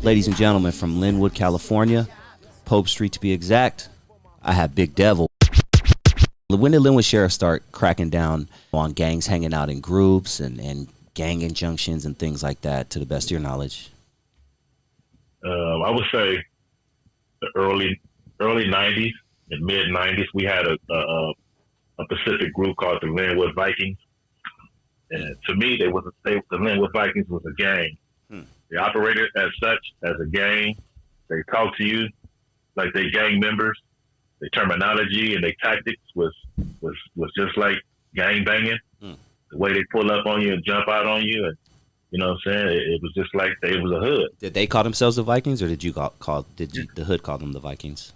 Ladies and gentlemen, from Lynwood, California, Pope Street to be exact, I have Big Devil. When did Lynwood Sheriff start cracking down on gangs hanging out in groups and gang injunctions and things like that, to the best of your knowledge? I would say the early 90s and mid 90s. We had a Pacific group called the Lynwood Vikings, and to me, the Lynwood Vikings was a gang. They operated as such, as a gang. They talked to you like they gang members. Their terminology and their tactics was just like gang banging. The way they pull up on you and jump out on you, and you know what I'm saying? It was just like it was a hood. Did they call themselves the Vikings, or did the hood call them the Vikings?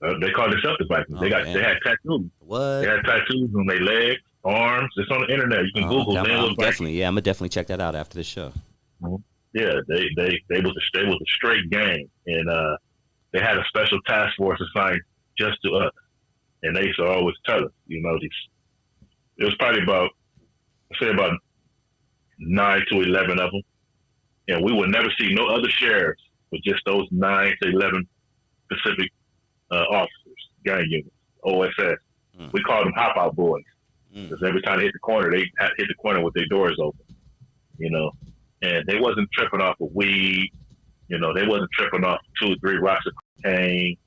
They called themselves the Vikings. Oh, they had tattoos. What? They had tattoos on their legs, arms. It's on the internet. You can Google. Okay. I'm gonna definitely check that out after the show. Yeah, they was a straight gang, and they had a special task force assigned just to us, and they used to always tell us, you know, it was probably about 9 to 11 of them, and we would never see no other sheriffs with just those 9 to 11 Pacific officers, gang units, OSS. We called them hop out boys, because every time they hit the corner, they hit the corner with their doors open, you know. And they wasn't tripping off of weed, you know. They wasn't tripping off 2 or 3 rocks of cocaine.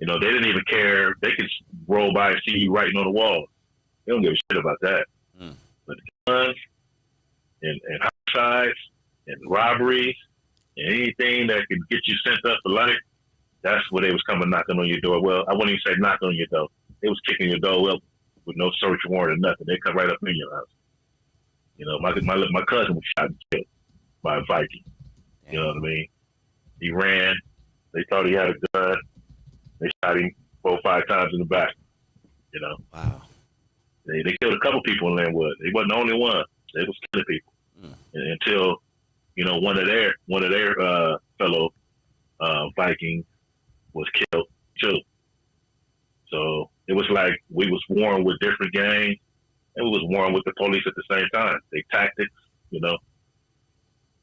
You know, they didn't even care. They could roll by and see you writing on the wall. They don't give a shit about that. But guns and homicides and robberies and anything that could get you sent up for life, that's where they was coming knocking on your door. Well, I wouldn't even say knocking on your door. They was kicking your door up with no search warrant or nothing. They come right up in your house. You know, my cousin was shot and killed by a Viking. You know what I mean? He ran. They thought he had a gun. They shot him 4 or 5 times in the back. You know. Wow. They killed a couple people in Lynwood. They wasn't the only one. They was killing people until, you know, one of their fellow Vikings was killed too. So it was like we was warring with different gangs. And we was warring with the police at the same time. They tactics, you know.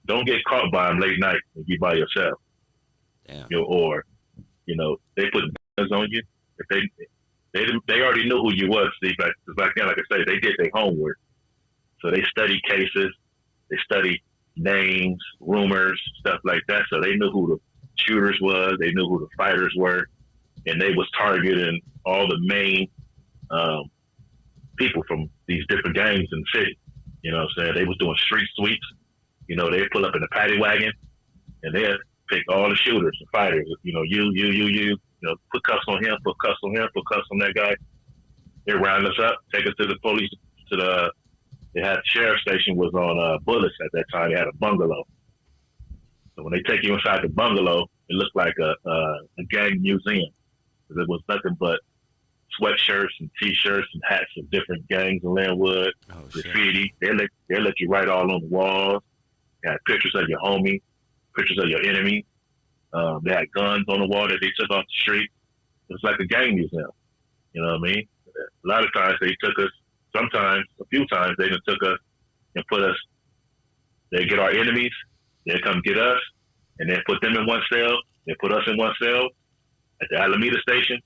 Don't get caught by them late night when you by yourself. Damn. You know, or, you know, they put guns on you. If they already knew who you was. See, back then, like I say, they did their homework. So they studied cases, they studied names, rumors, stuff like that. So they knew who the shooters was, they knew who the fighters were, and they was targeting all the main people from these different gangs in the city. You know what I'm saying? They was doing street sweeps. You know, they'd pull up in a paddy wagon and they'd pick all the shooters and fighters. You know, you know, put cuffs on him, put cuffs on him, put cuffs on that guy. They round us up, take us to the police, they had the sheriff's station was on Bullets at that time. They had a bungalow. So when they take you inside the bungalow, it looked like a gang museum. It was nothing but sweatshirts and T-shirts and hats of different gangs in Lynwood, graffiti. They let you write all on the walls. They had pictures of your homie, pictures of your enemy. They had guns on the wall that they took off the street. It was like a gang museum. You know what I mean? A lot of times they took us, sometimes, a few times, they just took us and put us, they get our enemies, they come get us, and then put them in one cell, they put us in one cell at the Alameda station,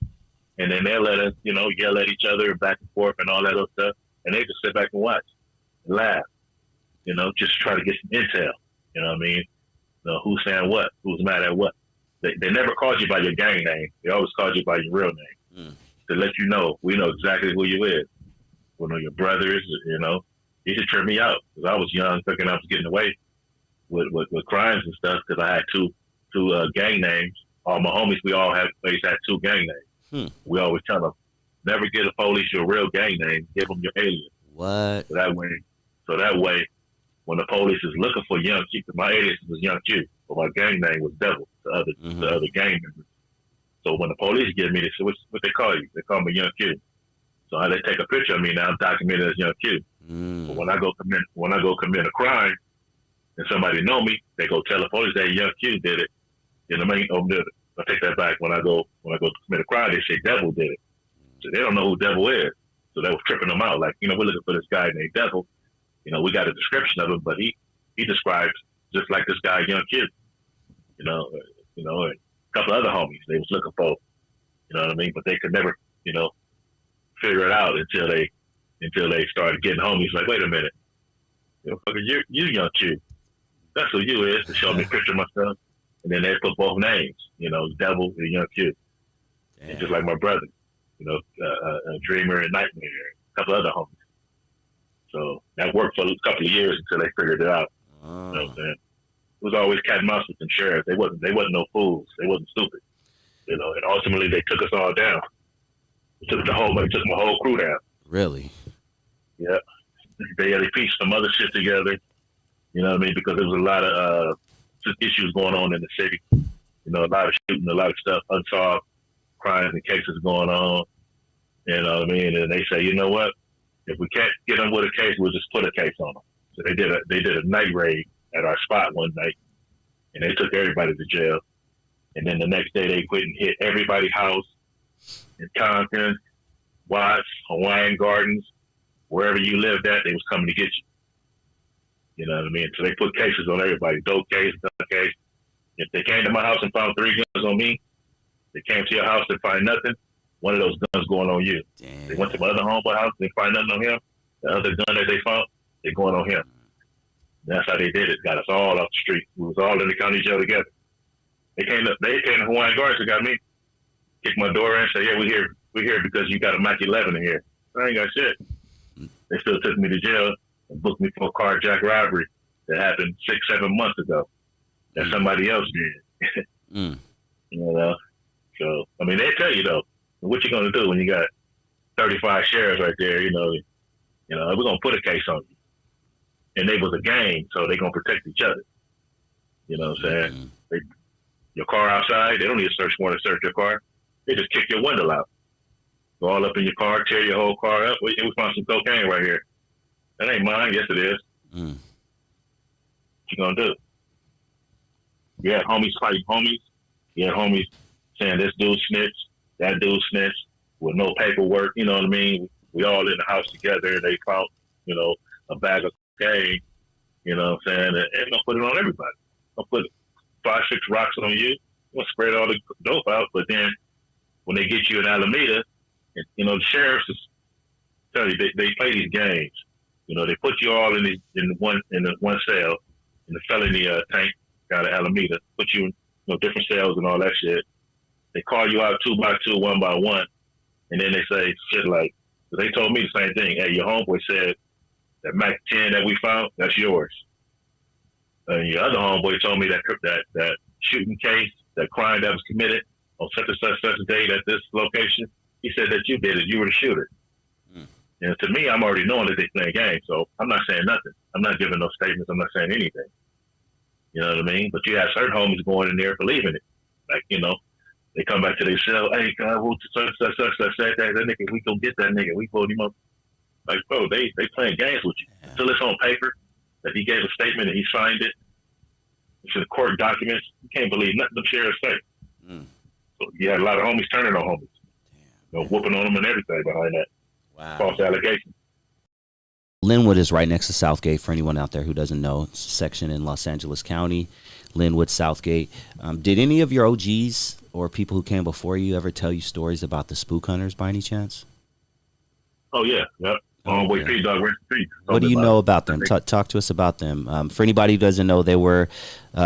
and then they'll let us, you know, yell at each other back and forth and all that other stuff. And they just sit back and watch and laugh, you know, just try to get some intel. You know what I mean? You know, who's saying what? Who's mad at what? They never called you by your gang name. They always called you by your real name to let you know. We know exactly who you is. We know your brothers, you know. You should trip me out because I was young thinking I was getting away with crimes and stuff because I had two gang names. All my homies, we always had 2 gang names. We always tell them, never give the police your real gang name. Give them your alias. What? So that way, when the police is looking for Young Q, my alias was Young Q, but my gang name was Devil to other gang members. So when the police get me, they say, what they call you? They call me Young Q. So they take a picture of me now. I'm documented as Young Q. But when I go commit a crime, and somebody know me, they go tell the police that Young Q did it. You know what I mean? I take that back. When I go commit a crime, they say Devil did it. So they don't know who Devil is. So they was tripping them out. Like, you know, we're looking for this guy named Devil. You know, we got a description of him, but he describes just like this guy, Young Kid. you know, and a couple other homies they was looking for, you know what I mean? But they could never, figure it out until they started getting homies. Like, wait a minute, you young Q. That's who you is. To show me a picture of myself, and then they put both names, Devil and Young Q. And just like my brother, Dreamer and Nightmare, a couple other homies. So that worked for a couple of years until they figured it out. You know what I'm saying? It was always cat and mouse with them sheriffs. They wasn't no fools. They wasn't stupid. And ultimately they took us all down. They took my whole crew down. Really? Yeah. They pieced some other shit together. You know what I mean? Because there was a lot of issues going on in the city. A lot of shooting, a lot of stuff, unsolved crimes and cases going on. You know what I mean? And they say, you know what? If we can't get them with a case, we'll just put a case on them. So they did a night raid at our spot one night, and they took everybody to jail. And then the next day they went and hit everybody's house in Compton, Watts, Hawaiian Gardens, wherever you lived at, they was coming to get you. You know what I mean? So they put cases on everybody, dope case, gun case. If they came to my house and found 3 guns on me, they came to your house and find nothing, one of those guns going on you. Damn. They went to my other homeboy house, they find nothing on him. The other gun that they found, they going on him. That's how they did it. Got us all off the street. We was all in the county jail together. They came to Hawaiian Gardens and got me. Kicked my door in and said, yeah, we're here because you got a Mac 11 in here. I ain't got shit. They still took me to jail and booked me for a carjack robbery that happened 6-7 months ago that somebody else did. So, I mean, they tell you, though, what you going to do when you got 35 sheriffs right there, we're going to put a case on you. And they was a gang, so they going to protect each other. You know what I'm saying? Your car outside, they don't need a search warrant to search your car. They just kick your window out. Go all up in your car, tear your whole car up. We found some cocaine right here. That ain't mine. Yes, it is. What you going to do? You had homies fighting homies. You had homies saying this dude snitched, that dude snitched, with no paperwork. You know what I mean? We all in the house together, and they found, a bag of cocaine. You know what I'm saying? And they'll put it on everybody. They'll put 5-6 rocks on you. They'll spread all the dope out. But then when they get you in Alameda, the sheriffs tell you they play these games. They put you all in one cell in the felony tank out of Alameda. Put you in different cells and all that shit. They call you out 2 by 2, 1 by 1, and then they say shit like, they told me the same thing. Hey, your homeboy said that Mac 10 that we found, that's yours. And your other homeboy told me that shooting case, that crime that was committed on such and such a date at this location, he said that you did it. You were the shooter. And to me, I'm already knowing that they playing games, so I'm not saying nothing. I'm not giving no statements. I'm not saying anything. You know what I mean? But you have certain homies going in there believing it. Like, they come back to their cell, hey, God, such that nigga, we go get that nigga. We pulled him up. Like, bro, they playing games with you. Yeah. Until it's on paper that he gave a statement and he signed it. It's in court documents. You can't believe nothing the sheriff say. So you had a lot of homies turning on homies. Whooping on them and everything behind that. Wow. False allegation. Lynwood is right next to Southgate, for anyone out there who doesn't know. It's a section in Los Angeles County, Lynwood, Southgate. Did any of your OGs or people who came before you ever tell you stories about the spook hunters by any chance? Oh, yeah. Yep. What do you know about them? Talk to us about them. For anybody who doesn't know, they were,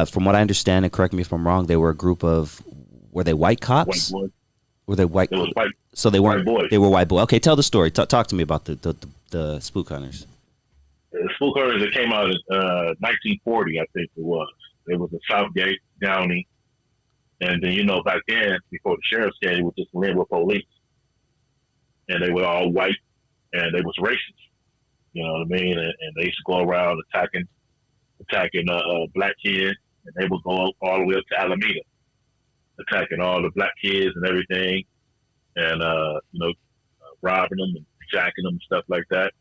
from what I understand, and correct me if I'm wrong, they were a group of, were they white cops? White boys. Were they white? It was white. So they weren't. White boys. They were white boys. Okay, tell the story. Talk to me about the spook hunters. The spook hunters that came out in 1940, I think it was. It was a Southgate, Downey, and then back then before the sheriff's came, it was just Lynwood police, and they were all white, and they was racist. You know what I mean? And they used to go around attacking black kids, and they would go all the way up to Alameda, attacking all the black kids and everything, and robbing them and jacking them and stuff like that.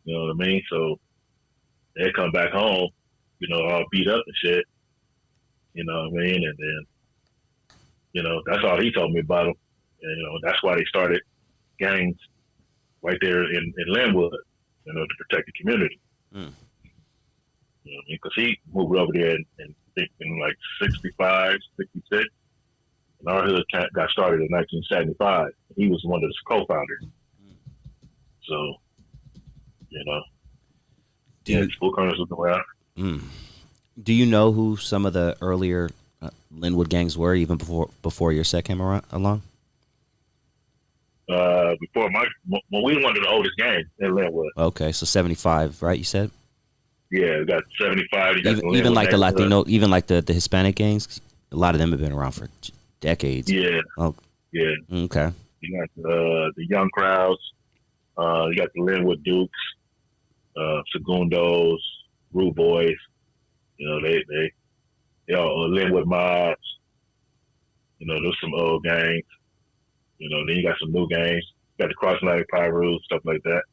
You know what I mean? So they come back home, all beat up and shit. You know what I mean? And then, that's all he told me about them. And, that's why they started gangs right there in Lynwood, to protect the community. You know what I mean? Because he moved over there and think in like 65, 66. And our hood got started in 1975. He was one of the co-founders. So, school corners was around. Do you know who some of the earlier Lynwood gangs were, even before your set came along? Before we were one of the oldest gangs in Lynwood. Okay, so 75, right? You said. Yeah, we got 75. Even like the Latino, even like the Hispanic gangs. A lot of them have been around for decades. Yeah. Oh. Yeah. Okay. You got the Young Crowds. You got the Lynwood Dukes, Segundos, Rude Boys. They all Lynwood Mobs. There's some old gangs. Then you got some new gangs. You got the Cross-Atlantic Pyrus, stuff like that.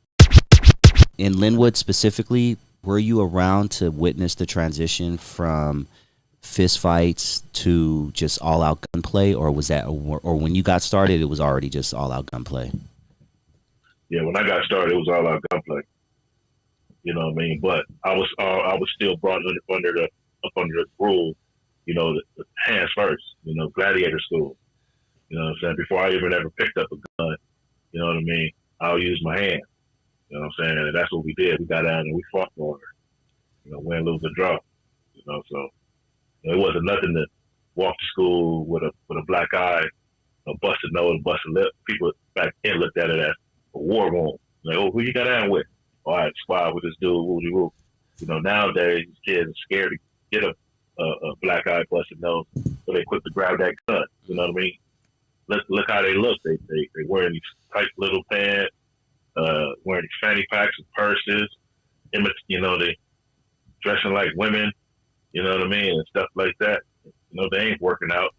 In Lynwood specifically, were you around to witness the transition from fist fights to just all-out gunplay, or was that, or when you got started, it was already just all-out gunplay? Yeah, when I got started, it was all-out gunplay. You know what I mean? But I was still brought under the rule, the hands first. Gladiator school. You know what I'm saying? Before I even ever picked up a gun, you know what I mean? I'll use my hand. You know what I'm saying? And that's what we did. We got down and we fought for it. Win, lose, or draw. So it wasn't nothing to walk to school with a black eye, a busted nose, a busted lip. People back then looked at it as a war wound. Like, oh, who you got down with? Oh, I had squad with this dude, woody woo. Nowadays kids are scared to get a black eye, busted nose, so they quick to grab that gun. You know what I mean? Look how they look. They wearing these tight little pants, wearing these fanny packs and purses. They dressing like women. You know what I mean, and stuff like that. They ain't working out.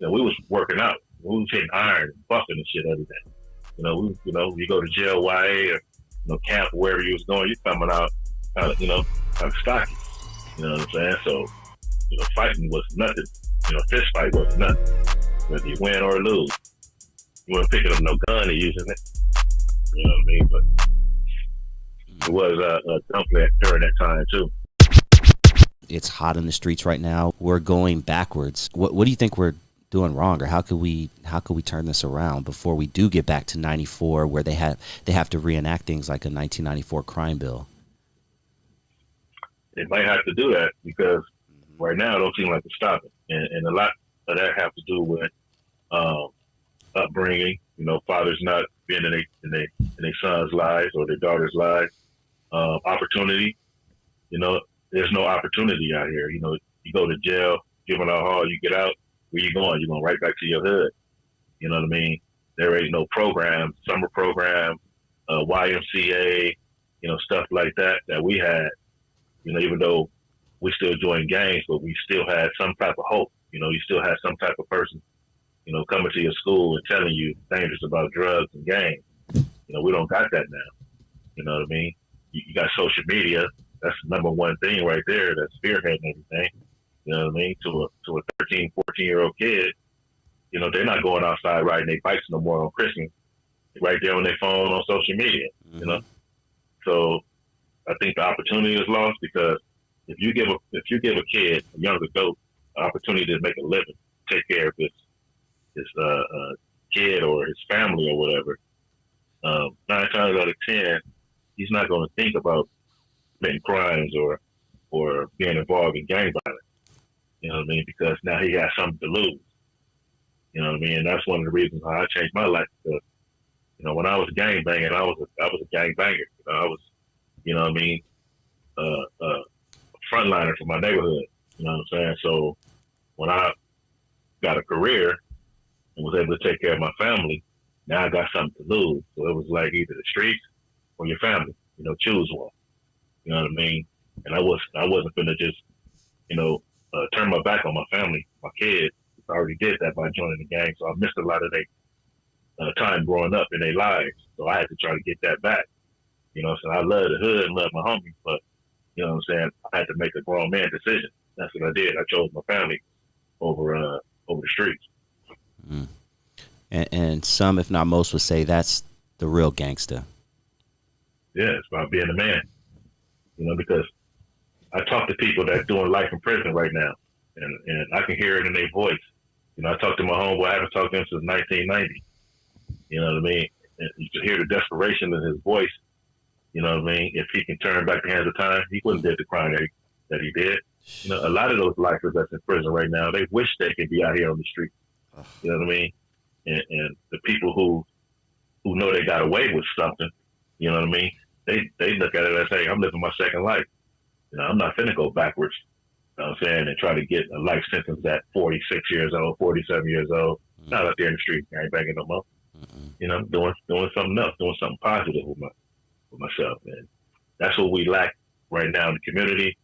We was working out. We was hitting iron and buffing and shit every day. You go to jail, YA, or camp, or wherever you was going, you coming out kind of stocky. You know what I'm saying? So, fighting was nothing. Fist fight was nothing. Whether you win or lose, you weren't picking up no gun and using it. You know what I mean? But it was a gunplay during that time too. It's hot in the streets right now. We're going backwards. What do you think we're doing wrong, or how could we turn this around before we do get back to 94, where they have to reenact things like a 1994 crime bill? They might have to do that because right now it don't seem like it's stopping, and a lot of that have to do with upbringing. Fathers not being in their sons' lives or their daughters' lives. Opportunity. There's no opportunity out here. You go to jail, juvenile hall, you get out. Where you going? You're going right back to your hood. You know what I mean? There ain't no program, summer program, YMCA, stuff like that we had. Even though we still joined gangs, but we still had some type of hope. You still had some type of person, coming to your school and telling you dangerous about drugs and gangs. We don't got that now. You know what I mean? You got social media. That's the number one thing right there. That's spearheading everything. You know what I mean? To a 13, 14-year-old kid, they're not going outside riding their bikes no more on Christmas. They're right there on their phone on social media. So I think the opportunity is lost because if you give a kid, a young adult, an opportunity to make a living, take care of his kid or his family or whatever, 9 times out of 10, he's not going to think about committing crimes or being involved in gang violence. You know what I mean? Because now he has something to lose. You know what I mean? And that's one of the reasons why I changed my life. Because, when I was gang banging, I was a gang banger. I was, a frontliner for my neighborhood. You know what I'm saying? So when I got a career and was able to take care of my family, now I got something to lose. So it was like either the streets or your family. Choose one. You know what I mean? And I wasn't gonna just, turn my back on my family, my kids. I already did that by joining the gang, so I missed a lot of their time growing up in their lives. So I had to try to get that back. So I love the hood and love my homies, but you know what I'm saying, I had to make a grown man decision. That's what I did. I chose my family over the streets. Mm. And some, if not most, would say that's the real gangster. Yeah, it's about being a man. Because I talk to people that's doing life in prison right now, and I can hear it in their voice. You know, I talked to my homeboy. I haven't talked to him since 1990. You know what I mean? And you can hear the desperation in his voice. You know what I mean? If he can turn back the hands of time, he wouldn't did the crime that he did. You know, a lot of those lifers that's in prison right now, they wish they could be out here on the street. You know what I mean? And the people who know they got away with something, you know what I mean? They look at it as, hey, I'm living my second life. You know, I'm not finna go backwards. You know what I'm saying? And try to get a life sentence at 46 years old, 47 years old. Not out there in the street, I ain't banging no more. You know, doing something else, doing something positive with myself. And that's what we lack right now in the community.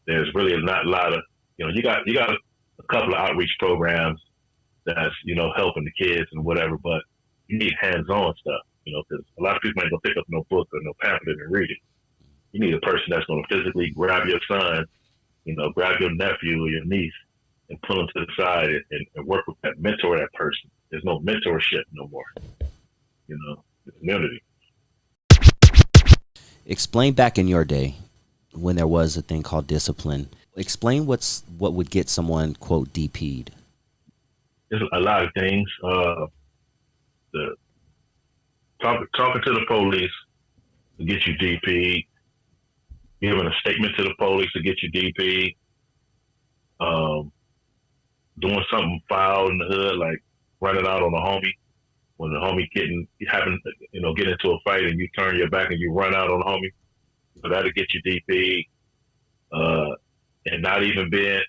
There's really not a lot of, you know, you got a couple of outreach programs that's, you know, helping the kids and whatever, but you need hands-on stuff, you know, because a lot of people ain't gonna pick up no book or no pamphlet and read it. You need a person that's gonna physically grab your son, you know, grab your nephew or your niece and pull them to the side and work with that, mentor that person. There's no mentorship no more, you know, the community. Explain back in your day when there was a thing called discipline. Explain what would get someone, quote, DP'd. There's a lot of things. Talking to the police to get you DP'd, giving a statement to the police to get you DP'd, doing something foul in the hood, like running out on a homie. When the homie get into a fight and you turn your back and you run out on the homie, so that'll get you DP'd. And not even being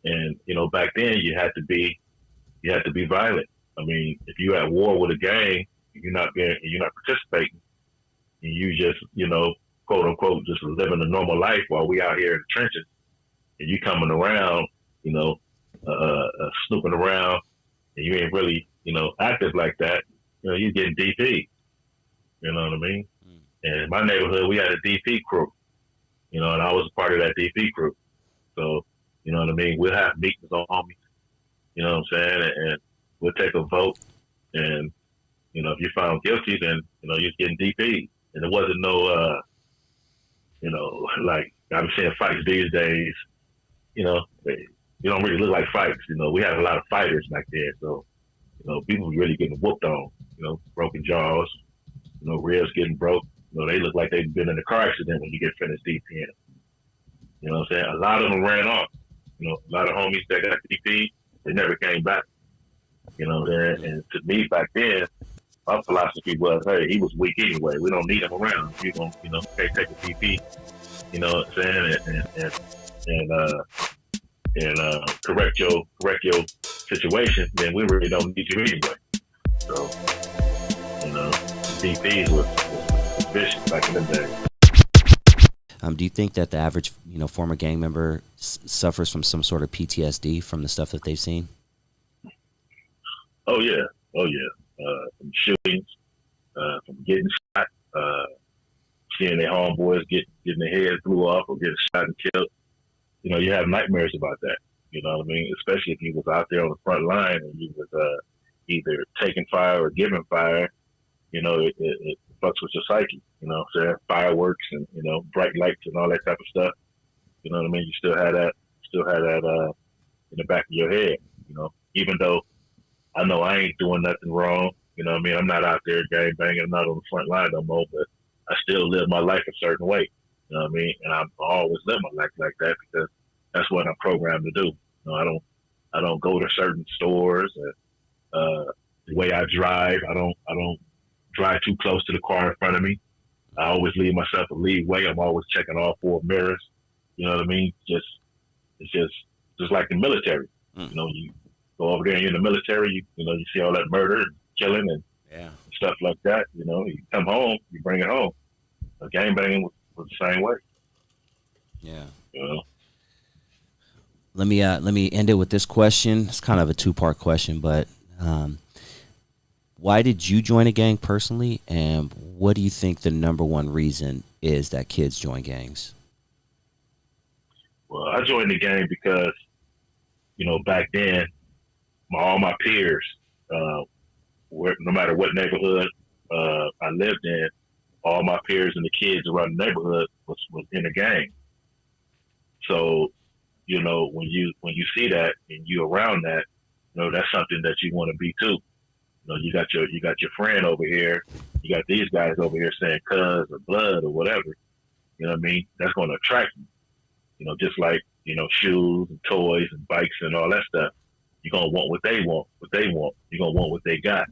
and you know, back then you had to be violent. I mean, if you at war with a gang, you're not participating, and you just, you know, quote unquote, just living a normal life while we out here in the trenches, and you coming around, you know, snooping around, and you ain't really, you know, active like that, you know, you're getting DP. You know what I mean? And in my neighborhood, we had a DP crew, you know, and I was a part of that DP crew. So, you know what I mean? We'll have meetings on homies, you know what I'm saying? And we'll take a vote, and, you know, if you're found guilty, then, you know, you're getting DP. And there wasn't no, you know, like I'm seeing fights these days, you know, they don't really look like fights. You know, we had a lot of fighters back there. So, you know, people were really getting whooped on, you know, broken jaws, you know, ribs getting broke. You know, they look like they've been in a car accident when you get finished DPing. You know what I'm saying? A lot of them ran off. You know, a lot of homies that got DP, they never came back. You know, and to me back then, my philosophy was, hey, he was weak anyway. We don't need him around. If you're going to, you know, take a DP, you know what I'm saying, and correct your situation, then we really don't need you anyway. So, you know, DPs was vicious back in the day. Do you think that the average, you know, former gang member suffers from some sort of PTSD from the stuff that they've seen? Oh yeah. From shootings, from getting shot, seeing their homeboys getting their heads blew off or getting shot and killed. You know, you have nightmares about that. You know what I mean? Especially if you was out there on the front line and you was either taking fire or giving fire. You know, it fucks with your psyche. You know, so fireworks and, you know, bright lights and all that type of stuff. You know what I mean? You still had that in the back of your head. You know, even though I know I ain't doing nothing wrong. You know what I mean? I'm not out there gang banging. I'm not on the front line no more, but I still live my life a certain way. You know what I mean? And I always live my life like that because that's what I'm programmed to do. You know, I don't go to certain stores. The way I drive, I don't drive too close to the car in front of me. I always leave myself a lead way. I'm always checking all four mirrors. You know what I mean? It's just like the military. You know, you go over there and you're in the military, you know, you see all that murder and killing and stuff like that. You know, you come home, you bring it home. Gang banging was the same way. Yeah. You know? Let me end it with this question. It's kind of a two-part question, but why did you join a gang personally, and what do you think the number one reason is that kids join gangs? Well, I joined the gang because, you know, back then, all my peers, no matter what neighborhood I lived in, all my peers and the kids around the neighborhood was in a gang. So, when you see that and you around that, that's something that you want to be too. You got your friend over here, you got these guys over here saying cuz or blood or whatever. You know what I mean? That's going to attract you. Just like, shoes and toys and bikes and all that stuff. You're going to want what they want. You're going to want what they got.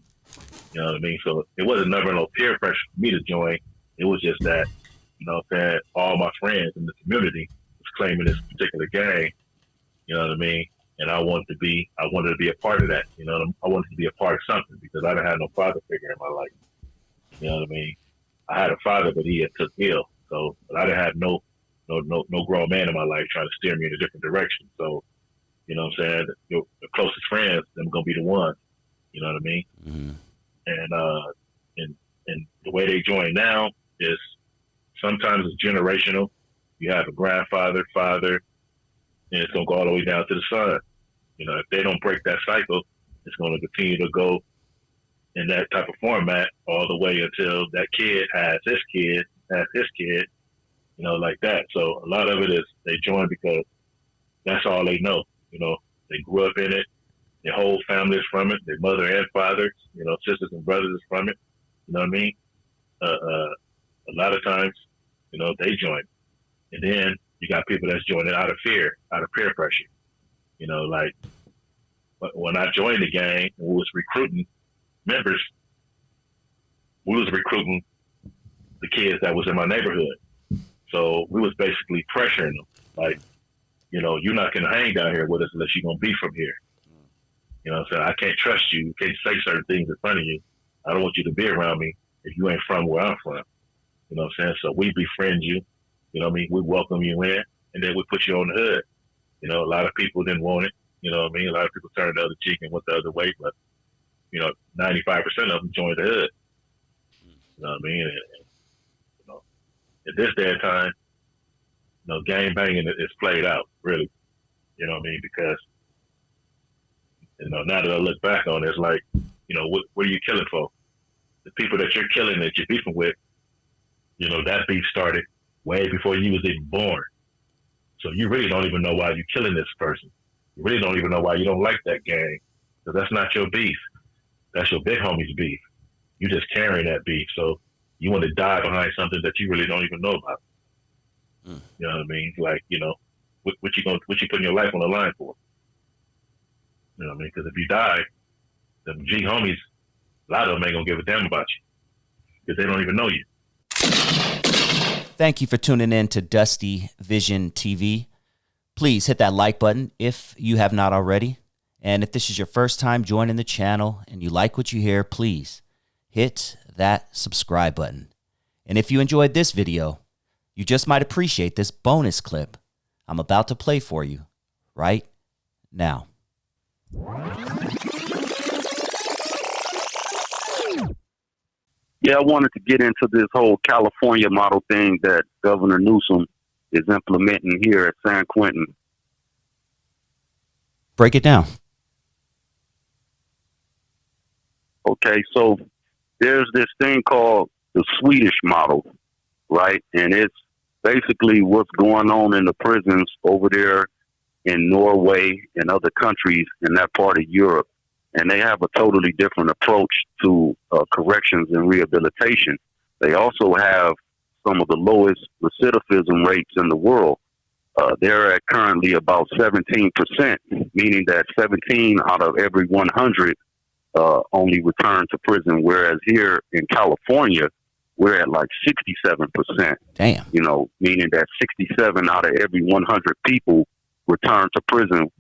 You know what I mean? So it wasn't never no peer pressure for me to join. It was just that, that all my friends in the community was claiming this particular gang. You know what I mean? And I wanted to be a part of that. I wanted to be a part of something because I didn't have no father figure in my life. You know what I mean? I had a father, but he had took ill. So, but I didn't have no grown man in my life trying to steer me in a different direction. So, you know what I'm saying? The closest friends, them going to be the ones. You know what I mean? Mm-hmm. And the way they join now is sometimes it's generational. You have a grandfather, father, and it's going to go all the way down to the son. If they don't break that cycle, it's going to continue to go in that type of format all the way until that kid has his kid, like that. So a lot of it is they join because that's all they know. They grew up in it. Their whole family is from it. Their mother and father, sisters and brothers is from it. You know what I mean? A lot of times, they join. And then you got people that's joining out of fear, out of peer pressure. Like when I joined the gang and we was recruiting members, we was recruiting the kids that was in my neighborhood. So we was basically pressuring them. Like, you're not going to hang down here with us unless you're going to be from here. You know what I'm saying? I can't trust you. You can't say certain things in front of you. I don't want you to be around me if you ain't from where I'm from. You know what I'm saying? So we befriend you. You know what I mean? We welcome you in, and then we put you on the hood. A lot of people didn't want it. You know what I mean? A lot of people turned the other cheek and went the other way, but, 95% of them joined the hood. You know what I mean? And at this day and time, gang banging is played out, really. You know what I mean? Because, now that I look back on it, it's like, what are you killing for? The people that you're killing, that you're beefing with, that beef started way before you was even born. So you really don't even know why you're killing this person. You really don't even know why you don't like that gang. Because that's not your beef. That's your big homie's beef. You just carrying that beef. So you want to die behind something that you really don't even know about. You know what I mean? Like, what you putting your life on the line for? You know what I mean? Because if you die, the G homies, a lot of them ain't going to give a damn about you. Because they don't even know you. Thank you for tuning in to Dusty Vision TV. Please hit that like button if you have not already. And if this is your first time joining the channel and you like what you hear, please hit that subscribe button. And if you enjoyed this video, you just might appreciate this bonus clip I'm about to play for you right now. Yeah, I wanted to get into this whole California model thing that Governor Newsom is implementing here at San Quentin. Break it down. Okay, so there's this thing called the Swedish model, right? And it's basically what's going on in the prisons over there in Norway and other countries in that part of Europe. And they have a totally different approach to corrections and rehabilitation. They also have some of the lowest recidivism rates in the world. They're at currently about 17%, meaning that 17 out of every 100 only return to prison, whereas here in California, we're at like 67%. Damn. Meaning that 67 out of every 100 people return to prison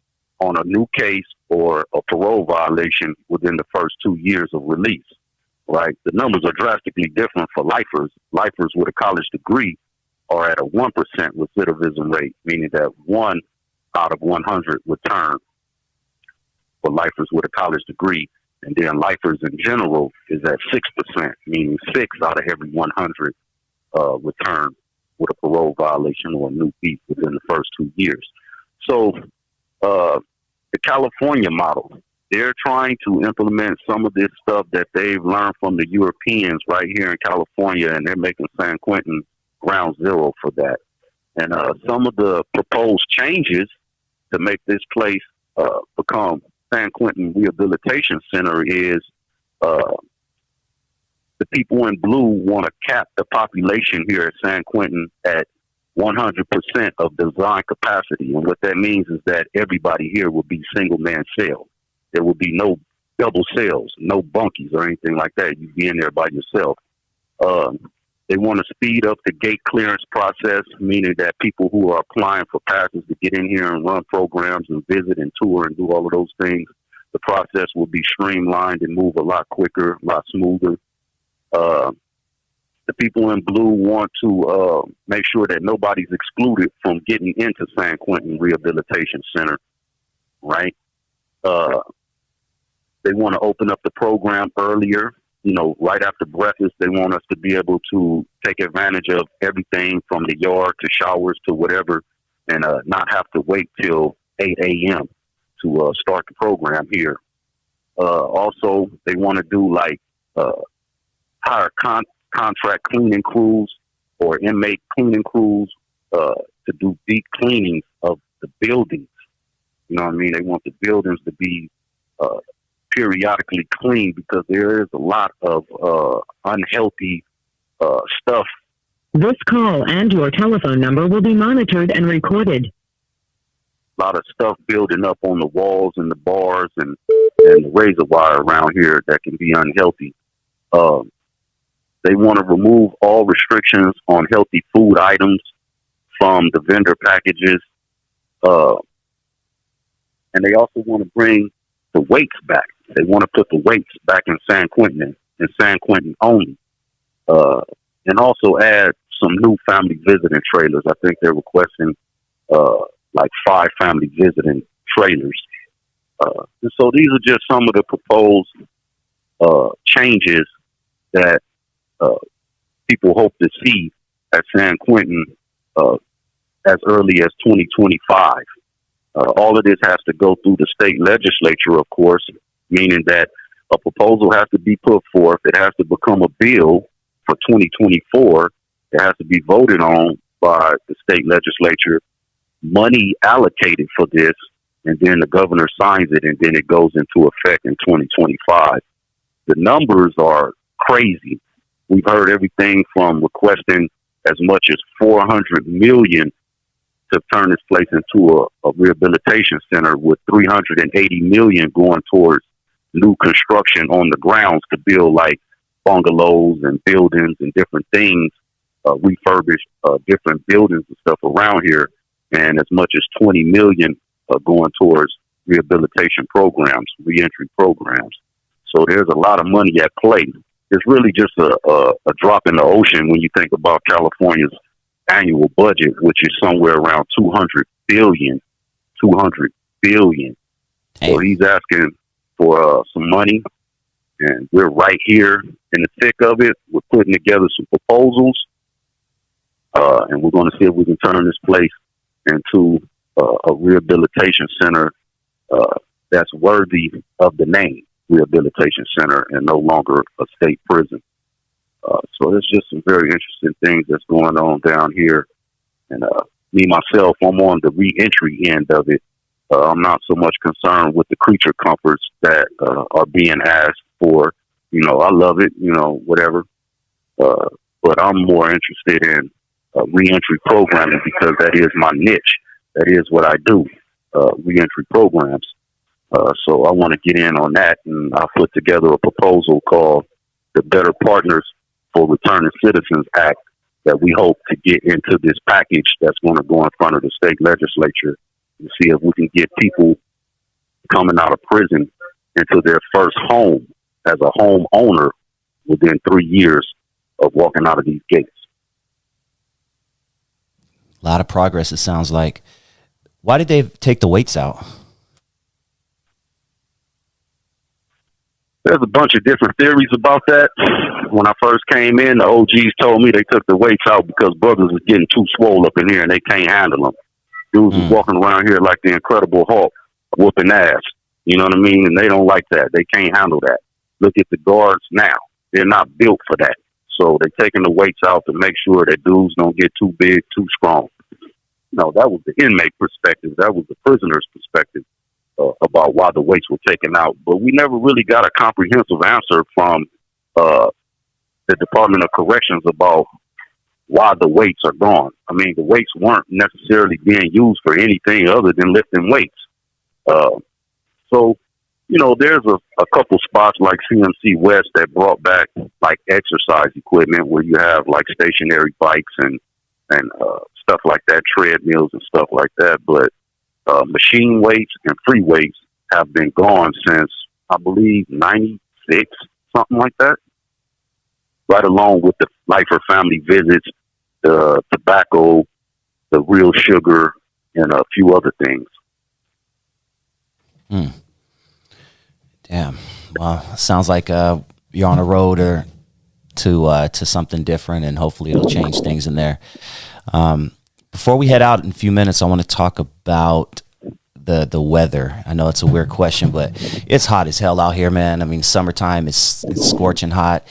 on a new case or a parole violation within the first 2 years of release, right? The numbers are drastically different for lifers. Lifers with a college degree are at a 1% recidivism rate, meaning that 1 out of 100 return for lifers with a college degree. And then lifers in general is at 6%, meaning 6 out of every 100 return with a parole violation or a new beef within the first 2 years. So the California model, they're trying to implement some of this stuff that they've learned from the Europeans right here in California, and they're making San Quentin ground zero for that. And some of the proposed changes to make this place become San Quentin Rehabilitation Center is the people in blue want to cap the population here at San Quentin at 100% of design capacity. And what that means is that everybody here will be single man cells. There will be no double cells, no bunkies or anything like that. You'd be in there by yourself. They want to speed up the gate clearance process, meaning that people who are applying for passes to get in here and run programs and visit and tour and do all of those things, the process will be streamlined and move a lot quicker, a lot smoother. The people in blue want to make sure that nobody's excluded from getting into San Quentin Rehabilitation Center, right? They want to open up the program earlier. Right after breakfast, they want us to be able to take advantage of everything from the yard to showers to whatever, and not have to wait till 8 a.m. to start the program here. Also, they want to do hire contract cleaning crews or inmate cleaning crews to do deep cleanings of the buildings. You know what I mean? They want the buildings to be periodically cleaned because there is a lot of unhealthy stuff. This call and your telephone number will be monitored and recorded. A lot of stuff building up on the walls and the bars and the razor wire around here that can be unhealthy. They want to remove all restrictions on healthy food items from the vendor packages. And they also want to bring the weights back. They want to put the weights back in San Quentin and San Quentin only. And also add some new family visiting trailers. I think they're requesting 5 family visiting trailers. And so these are just some of the proposed changes that people hope to see at San Quentin as early as 2025. All of this has to go through the state legislature, of course, meaning that a proposal has to be put forth. It has to become a bill for 2024. It has to be voted on by the state legislature, money allocated for this, and then the governor signs it, and then it goes into effect in 2025. The numbers are crazy. We've heard everything from requesting as much as $400 million to turn this place into a rehabilitation center, with $380 million going towards new construction on the grounds to build bungalows and buildings and different things, refurbish different buildings and stuff around here, and as much as $20 million going towards rehabilitation programs, reentry programs. So there's a lot of money at play. It's really just a drop in the ocean when you think about California's annual budget, which is somewhere around $200 billion. So he's asking for some money, and we're right here in the thick of it. We're putting together some proposals, and we're going to see if we can turn this place into a rehabilitation center that's worthy of the name Rehabilitation Center and no longer a state prison. So there's just some very interesting things that's going on down here. And me, myself, I'm on the reentry end of it. I'm not so much concerned with the creature comforts that are being asked for. I love it, whatever. But I'm more interested in reentry programming because that is my niche. That is what I do, reentry programs. So I want to get in on that, and I put together a proposal called the Better Partners for Returning Citizens Act that we hope to get into this package that's going to go in front of the state legislature and see if we can get people coming out of prison into their first home as a home owner within 3 years of walking out of these gates. A lot of progress, it sounds like. Why did they take the weights out? There's a bunch of different theories about that. When I first came in, the OGs told me they took the weights out because brothers was getting too swole up in here and they can't handle them. Dudes was walking around here like the Incredible Hulk, whooping ass. You know what I mean? And they don't like that. They can't handle that. Look at the guards now. They're not built for that. So they're taking the weights out to make sure that dudes don't get too big, too strong. No, that was the inmate perspective. That was the prisoner's perspective about why the weights were taken out. But we never really got a comprehensive answer from the Department of Corrections about why the weights are gone. I mean, the weights weren't necessarily being used for anything other than lifting weights. So, you know, there's a couple spots like CMC West that brought back like exercise equipment where you have like stationary bikes and stuff like that, treadmills and stuff like that. But machine weights and free weights have been gone since, I believe, 96, something like that. Right along with the Lifer family visits, the tobacco, the real sugar, and a few other things. Damn. Well, sounds like you're on a road to something different, and hopefully it'll change things in there. Before we head out in a few minutes, I want to talk about the weather. I know it's a weird question, but it's hot as hell out here, man. I mean, summertime it's scorching hot.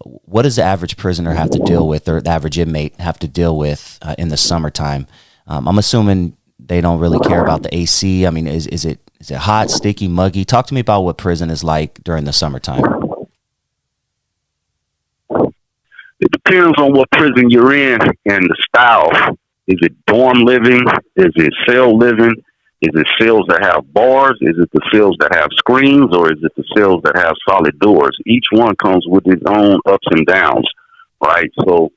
What does the average prisoner have to deal with, or the average inmate have to deal with in the summertime? I'm assuming they don't really care about the AC. I mean, is it hot, sticky, muggy? Talk to me about what prison is like during the summertime. It depends on what prison you're in and the style. Is it dorm living? Is it cell living? Is it cells that have bars? Is it the cells that have screens? Or is it the cells that have solid doors? Each one comes with its own ups and downs, right? So,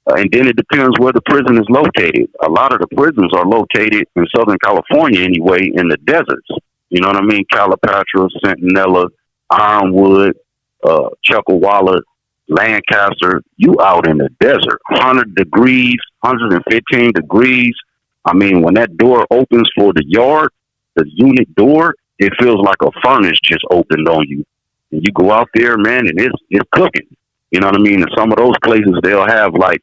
and then it depends where the prison is located. A lot of the prisons are located in Southern California anyway, in the deserts. You know what I mean? Calipatria, Centinela, Ironwood, Chuckawalla, Lancaster. You out in the desert, 100 degrees, 115 degrees. I mean, when that door opens for the yard, the unit door, it feels like a furnace just opened on you. And you go out there, man, and it's cooking. You know what I mean? In some of those places, they'll have like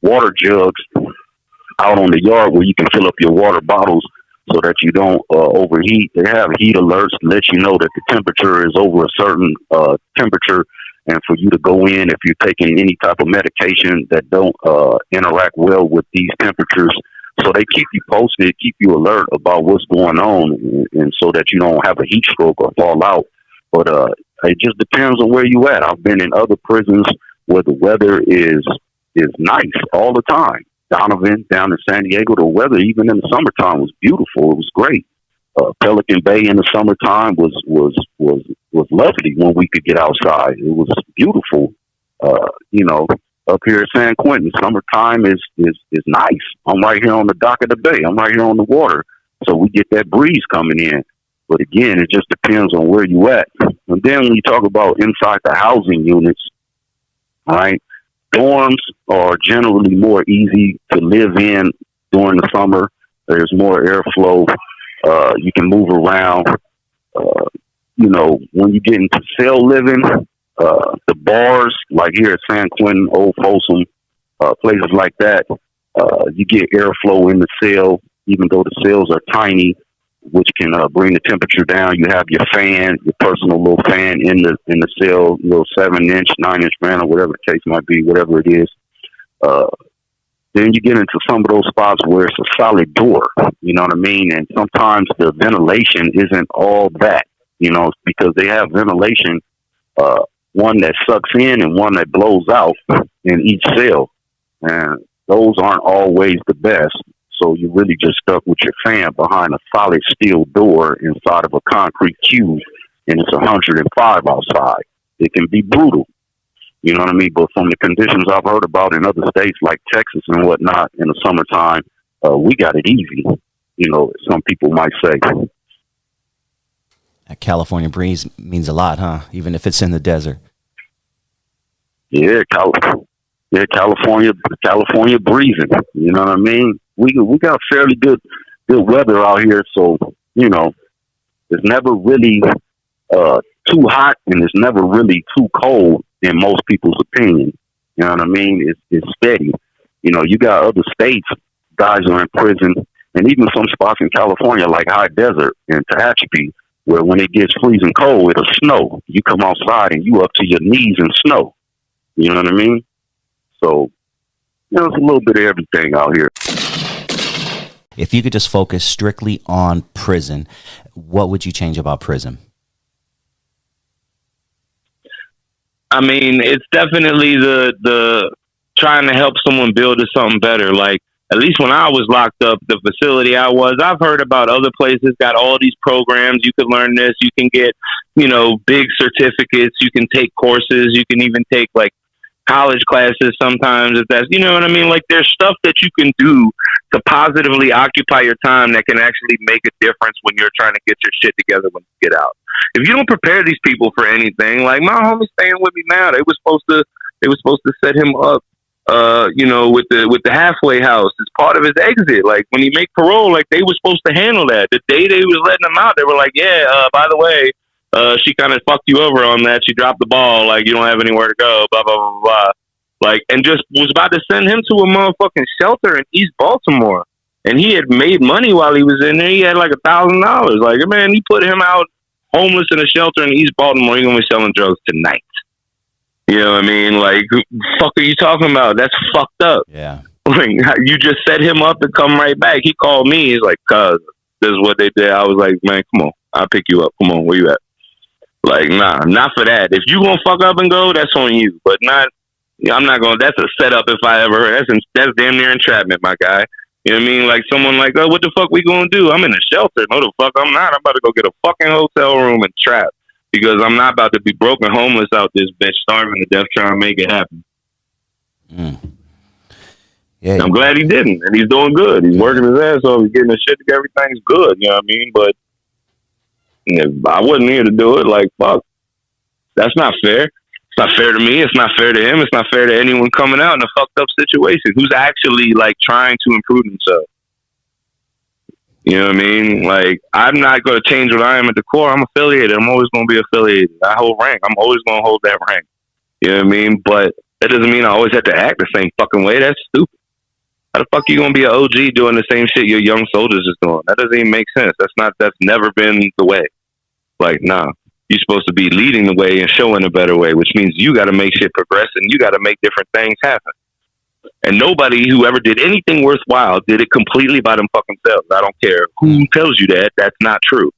water jugs out on the yard where you can fill up your water bottles so that you don't overheat. They have heat alerts to let you know that the temperature is over a certain temperature, and for you to go in if you're taking any type of medication that don't interact well with these temperatures. So they keep you posted, keep you alert about what's going on, and so that you don't have a heat stroke or fall out. But it just depends on where you at. I've been in other prisons where the weather is nice all the time. Donovan down in San Diego, the weather even in the summertime was beautiful. It was great. Pelican Bay in the summertime was lovely when we could get outside. It was beautiful. You know, up here at San Quentin, summertime is nice. I'm right here on the dock of the bay. I'm right here on the water, so we get that breeze coming in. But again, it just depends on where you at. And then when you talk about inside the housing units, all right, dorms are generally more easy to live in during the summer. There's more airflow. You can move around. You know, when you get into cell living, the bars, like here at San Quentin, Old Folsom, places like that, you get airflow in the cell, even though the cells are tiny, which can bring the temperature down. You have your fan, your personal little fan in the cell, little 7-inch, 9-inch fan, or whatever the case might be, whatever it is. Then you get into some of those spots where it's a solid door, you know what I mean? And sometimes the ventilation isn't all that, you know, because they have ventilation, one that sucks in and one that blows out in each cell. And those aren't always the best. So you're really just stuck with your fan behind a solid steel door inside of a concrete cube, and it's 105 outside. It can be brutal. You know what I mean? But from the conditions I've heard about in other states like Texas and whatnot in the summertime, we got it easy, you know, some people might say. That California breeze means a lot, huh? Even if it's in the desert. Yeah, California breezing. You know what I mean? We got fairly good weather out here, so, you know, it's never really too hot and it's never really too cold in most people's opinion. You know what I mean? It's steady. You know, you got other states, guys are in prison, and even some spots in California like High Desert and Tehachapi, where when it gets freezing cold, it'll snow. You come outside and you up to your knees in snow. You know what I mean? So, you know, it's a little bit of everything out here. If you could just focus strictly on prison, what would you change about prison? I mean, it's definitely the trying to help someone build to something better. Like, at least when I was locked up, the facility I've heard about other places got all these programs. You can learn this. You can get, big certificates. You can take courses. You can even take like college classes sometimes, if that's, you know what I mean? Like, there's stuff that you can do to positively occupy your time that can actually make a difference when you're trying to get your shit together when you get out. If you don't prepare these people for anything, like my homie's staying with me now, they were supposed to set him up, with the halfway house as part of his exit. Like, when he make parole, like, they were supposed to handle that. The day they was letting him out, they were like, yeah, by the way, she kind of fucked you over on that. She dropped the ball. Like, you don't have anywhere to go, blah, blah, blah, blah. Like, and just was about to send him to a motherfucking shelter in East Baltimore. And he had made money while he was in there. He had like $1,000. Like, man, he put him out homeless in a shelter in East Baltimore. He's going to be selling drugs tonight. You know what I mean? Like, who the fuck are you talking about? That's fucked up. Yeah. Like, you just set him up and come right back. He called me. He's like, cuz, this is what they did. I was like, man, come on. I'll pick you up. Come on, where you at? Like, nah, not for that. If you gonna fuck up and go, that's on you. But not, I'm not gonna, that's a setup if I ever heard. That's damn near entrapment, my guy. You know what I mean? Like, someone like, oh, what the fuck we gonna do? I'm in a shelter. No, the fuck I'm not. I'm about to go get a fucking hotel room and trap. Because I'm not about to be broken homeless out this bitch, starving to death, trying to make it happen. Mm. Yeah, I'm glad he didn't, and he's doing good. He's working his ass off. He's getting his shit together. Everything's good. You know what I mean? But if I wasn't here to do it, like, fuck, that's not fair. It's not fair to me. It's not fair to him. It's not fair to anyone coming out in a fucked up situation who's actually like trying to improve themselves. You know what I mean? Like, I'm not going to change what I am at the core. I'm affiliated. I'm always going to be affiliated. I hold rank. I'm always going to hold that rank. You know what I mean? But that doesn't mean I always have to act the same fucking way. That's stupid. How the fuck you going to be an OG doing the same shit your young soldiers is doing? That doesn't even make sense. That's never been the way. Like, nah. You're supposed to be leading the way and showing a better way, which means you got to make shit progress and you got to make different things happen. And nobody who ever did anything worthwhile did it completely by them fucking selves. I don't care who tells you that. That's not true.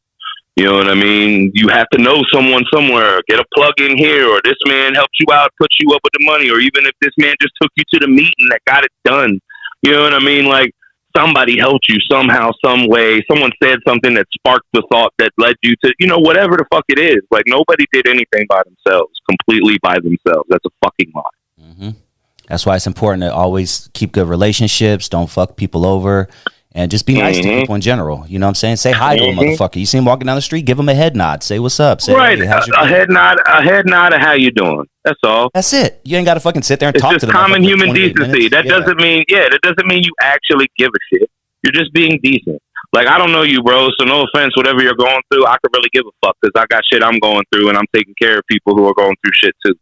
You know what I mean? You have to know someone somewhere. Get a plug in here, or this man helped you out, put you up with the money, or even if this man just took you to the meeting that got it done. You know what I mean? Like, somebody helped you somehow, some way. Someone said something that sparked the thought that led you to, whatever the fuck it is. Like, nobody did anything by themselves, completely by themselves. That's a fucking lie. Mm-hmm. That's why it's important to always keep good relationships, don't fuck people over, and just be nice to people in general. You know what I'm saying? Say hi to a motherfucker. You see him walking down the street, give him a head nod. Say what's up. Say, right. Hey, how's your a head nod of how you doing. That's all. That's it. You ain't got to fucking sit there and talk to them. It's just common human decency. That doesn't mean you actually give a shit. You're just being decent. Like, I don't know you, bro, so no offense, whatever you're going through, I could really give a fuck because I got shit I'm going through and I'm taking care of people who are going through shit too.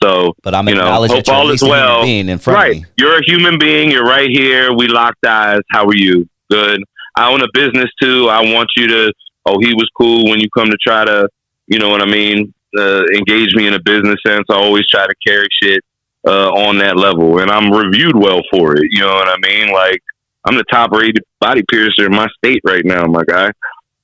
So, but I'm acknowledging hope all is well. Being in front of me. You're a human being. You're right here. We locked eyes. How are you? Good. I own a business too. I want you to, he was cool when you come to try to, you know what I mean, engage me in a business sense. I always try to carry shit on that level. And I'm reviewed well for it. You know what I mean? Like, I'm the top rated body piercer in my state right now, my guy.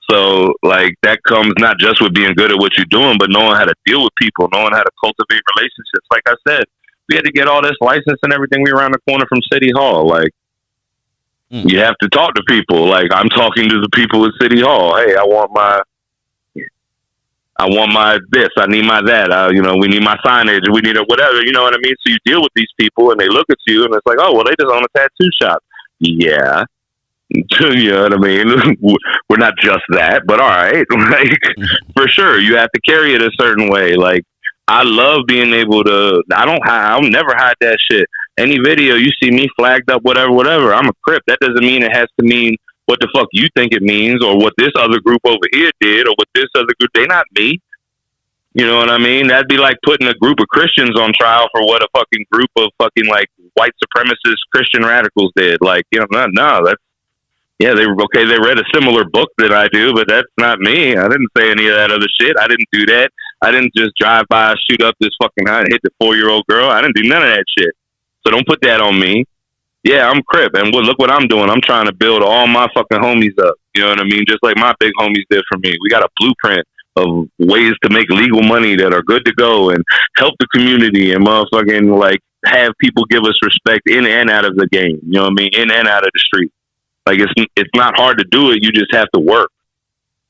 So, like, that comes not just with being good at what you're doing, but knowing how to deal with people, knowing how to cultivate relationships. Like I said, we had to get all this license and everything. We around the corner from City Hall. Like, you have to talk to people. Like, I'm talking to the people at City Hall. Hey, I want my this. I need my that. We need my signage. We need whatever. You know what I mean? So you deal with these people, and they look at you, and it's like, oh, well, they just own a tattoo shop. Yeah. You know what I mean? We're not just that, but all right. Like, for sure, you have to carry it a certain way. Like, I love being able to, I'll never hide that shit. Any video you see me flagged up, whatever, I'm a Crip. That doesn't mean it has to mean what the fuck you think it means, or what this other group over here did, or what this other group, they not me. You know what I mean? That'd be like putting a group of Christians on trial for what a fucking group of fucking, like, white supremacist Christian radicals did. Like, no, that's, yeah, they read a similar book that I do, but that's not me. I didn't say any of that other shit. I didn't do that. I didn't just drive by, shoot up this fucking hit the 4-year-old girl. I didn't do none of that shit. So don't put that on me. Yeah, I'm Crip, and look what I'm doing. I'm trying to build all my fucking homies up. You know what I mean? Just like my big homies did for me. We got a blueprint of ways to make legal money that are good to go and help the community and motherfucking like have people give us respect in and out of the game. You know what I mean? In and out of the street. Like it's not hard to do it. You just have to work.